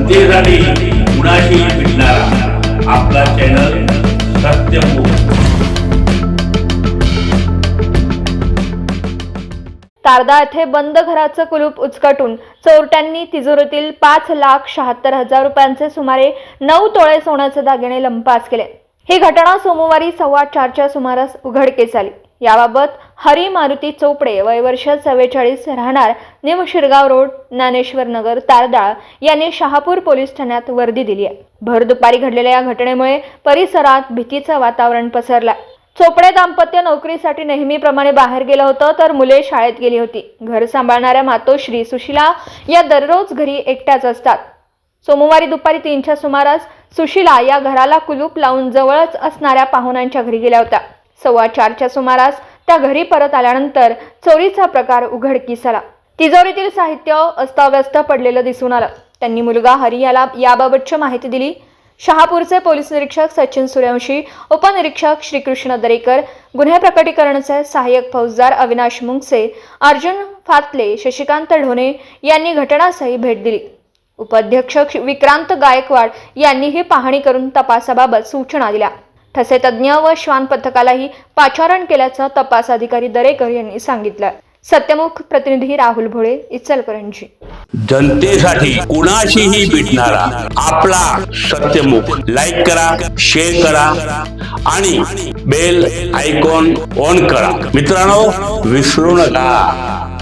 जनतेसाठी कुणाशी भेटणारा आपला चॅनल सत्यमुख। तारदा येथे बंद घराचं कुलूप उचकटून चोरट्यांनी तिजोरीतील 5,76,000 रुपयांचे सुमारे 9 तोळे सोन्याचे दागिने लंपास केले। ही घटना सोमवारी 4:15च्या सुमारास उघडकीस आली। याबाबत हरी मारुती चोपडे वय वर्ष 44 राहणार निम शिरगाव रोड ज्ञानेश्वर नगर तारदाळ यांनी शहापूर पोलीस ठाण्यात वर्दी दिली आहे। भर दुपारी घडलेल्या या घटनेमुळे परिसरात भीतीचं वातावरण पसरलं। चोपडे दाम्पत्य नोकरीसाठी नेहमीप्रमाणे बाहेर गेलं होतं तर मुले शाळेत गेली होती। घर सांभाळणाऱ्या मातोश्री सुशीला या दररोज घरी एकट्याच असतात। सोमवारी दुपारी 3च्या सुमारास सुशीला या घराला कुलूप लावून जवळच असणाऱ्या पाहुण्यांच्या घरी गेल्या होत्या। 4:15च्या सुमारास त्या घरी परत आल्यानंतर चोरीचा प्रकार उघडकीस आला। तिजोरीतील साहित्य अस्ताव्यस्त पडलेलं दिसून आलं। त्यांनी मुलगा हरी याला याबाबतची माहिती दिली। शहापूरचे पोलीस निरीक्षक सचिन सूर्यवंशी, उपनिरीक्षक श्रीकृष्ण दरेकर, गुन्हे प्रकटीकरणचे सहाय्यक फौजदार अविनाश मुंगसे, अर्जुन फातले, शशिकांत ढोणे यांनी घटनास्थळी भेट दिली। उपाध्यक्ष विक्रांत गायकवाड यांनीही पाहणी करून तपासाबाबत सूचना दिल्या। ठसे तज्ञ व श्वान पथकालाही पाचारण केल्याचं तपास अधिकारी दरेकर यांनी सांगितलं। सत्यमुख प्रतिनिधी राहुल भोळे, इचलकरंजी। जनतेसाठी कुणाशीही भेटणारा आपला सत्यमुख। लाईक करा, शेअर करा आणि बेल आयकॉन ऑन करा। मित्रांनो, विसरू नका।